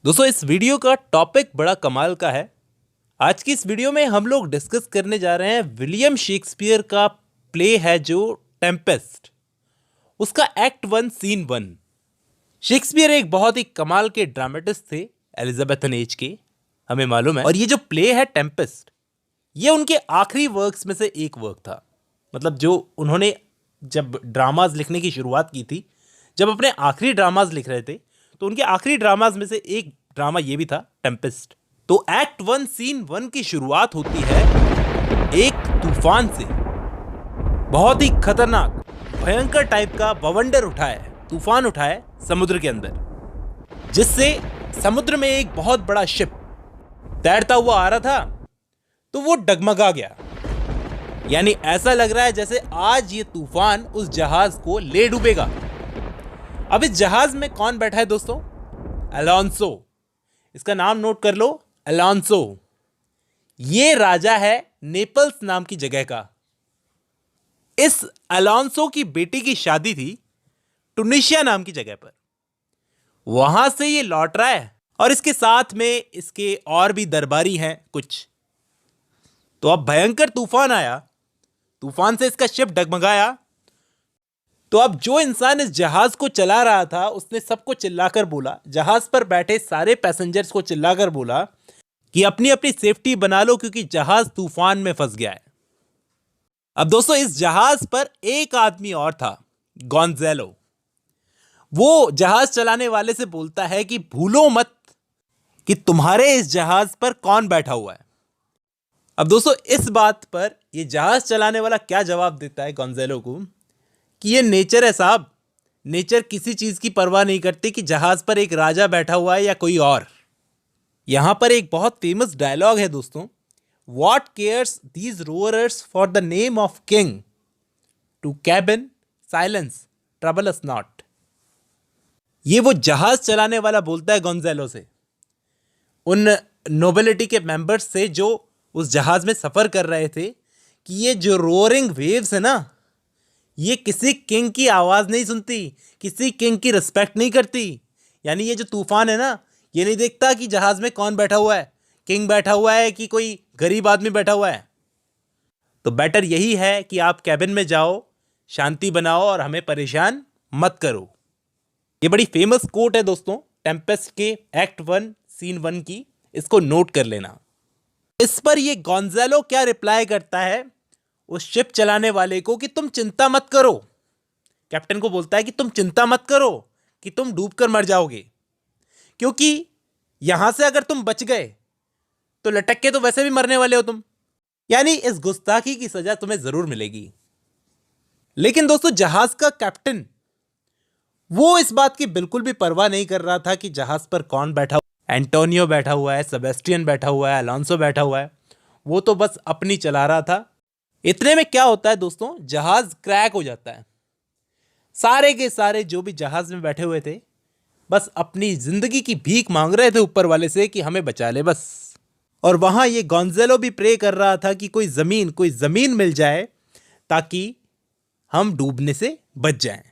दोस्तों इस वीडियो का टॉपिक बड़ा कमाल का है। आज की इस वीडियो में हम लोग डिस्कस करने जा रहे हैं विलियम शेक्सपियर का प्ले है जो टेम्पेस्ट, उसका एक्ट 1 सीन 1। शेक्सपियर एक बहुत ही कमाल के ड्रामेटिस्ट थे, एलिजाबेथन एज के, हमें मालूम है। और ये जो प्ले है टेम्पेस्ट, ये उनके आखिरी वर्क्स में से एक वर्क था। मतलब जो उन्होंने जब ड्रामाज लिखने की शुरुआत की थी, जब अपने आखिरी ड्रामाज लिख रहे थे, तो उनके आखिरी ड्रामाज में से एक ड्रामा ये भी था, टेम्पेस्ट। तो एक्ट 1 सीन 1 की शुरुआत होती है एक तूफान से। बहुत ही खतरनाक, भयंकर टाइप का बवंडर उठा है, तूफान उठा है समुद्र के अंदर, जिससे समुद्र में एक बहुत बड़ा शिप तैरता हुआ आ रहा था, तो वो डगमगा गया। यानी ऐसा लग रहा है जैसे आज ये तूफान उस जहाज को ले डूबेगा। अब इस जहाज में कौन बैठा है दोस्तों? अलोंसो। इसका नाम नोट कर लो, अलोंसो। ये राजा है नेपल्स नाम की जगह का। इस अलोंसो की बेटी की शादी थी टुनिशिया नाम की जगह पर। वहां से ये लौट रहा है और इसके साथ में इसके और भी दरबारी हैं कुछ। तो अब भयंकर तूफान आया, तूफान से इसका शिप डगमगाया। तो अब जो इंसान इस जहाज को चला रहा था, उसने सबको चिल्लाकर बोला, जहाज पर बैठे सारे पैसेंजर्स को चिल्लाकर बोला कि अपनी अपनी सेफ्टी बना लो क्योंकि जहाज तूफान में फंस गया है। अब दोस्तों इस जहाज पर एक आदमी और था, गोंज़ेलो। वो जहाज चलाने वाले से बोलता है कि भूलो मत कि तुम्हारे इस जहाज पर कौन बैठा हुआ है। अब दोस्तों इस बात पर ये जहाज चलाने वाला क्या जवाब देता है गोंज़ेलो को कि ये नेचर है साहब, नेचर किसी चीज की परवाह नहीं करती कि जहाज पर एक राजा बैठा हुआ है या कोई और। यहां पर एक बहुत फेमस डायलॉग है दोस्तों, what cares these roarers for the name of king, to cabin silence trouble us not. ये वो जहाज चलाने वाला बोलता है गोंज़ेलो से, उन नोबिलिटी के मेंबर्स से जो उस जहाज में सफर कर रहे थे, कि ये जो रोअरिंग वेव्स है ना, ये किसी किंग की आवाज नहीं सुनती, किसी किंग की रिस्पेक्ट नहीं करती। यानी ये जो तूफान है ना, ये नहीं देखता कि जहाज में कौन बैठा हुआ है, किंग बैठा हुआ है कि कोई गरीब आदमी बैठा हुआ है। तो बेटर यही है कि आप कैबिन में जाओ, शांति बनाओ और हमें परेशान मत करो। ये बड़ी फेमस कोट है दोस्तों टेम्पेस्ट के एक्ट 1 सीन 1 की, इसको नोट कर लेना। इस पर ये गोंज़ेलो क्या रिप्लाई करता है उस शिप चलाने वाले को कि तुम चिंता मत करो। कैप्टन को बोलता है कि तुम चिंता मत करो कि तुम डूबकर मर जाओगे, क्योंकि यहां से अगर तुम बच गए तो लटक के तो वैसे भी मरने वाले हो तुम। यानी इस गुस्ताखी की सजा तुम्हें जरूर मिलेगी। लेकिन दोस्तों जहाज का कैप्टन वो इस बात की बिल्कुल भी परवाह नहीं कर रहा था कि जहाज पर कौन बैठा हुआ। एंटोनियो बैठा हुआ है, सेबेस्टियन बैठा हुआ है, अलोंसो बैठा हुआ है। वो तो बस अपनी चला रहा था। इतने में क्या होता है दोस्तों, जहाज क्रैक हो जाता है। सारे के सारे जो भी जहाज में बैठे हुए थे बस अपनी जिंदगी की भीख मांग रहे थे ऊपर वाले से कि हमें बचा ले बस। और वहां ये गोंज़ेलो भी प्रे कर रहा था कि कोई जमीन मिल जाए ताकि हम डूबने से बच जाएं।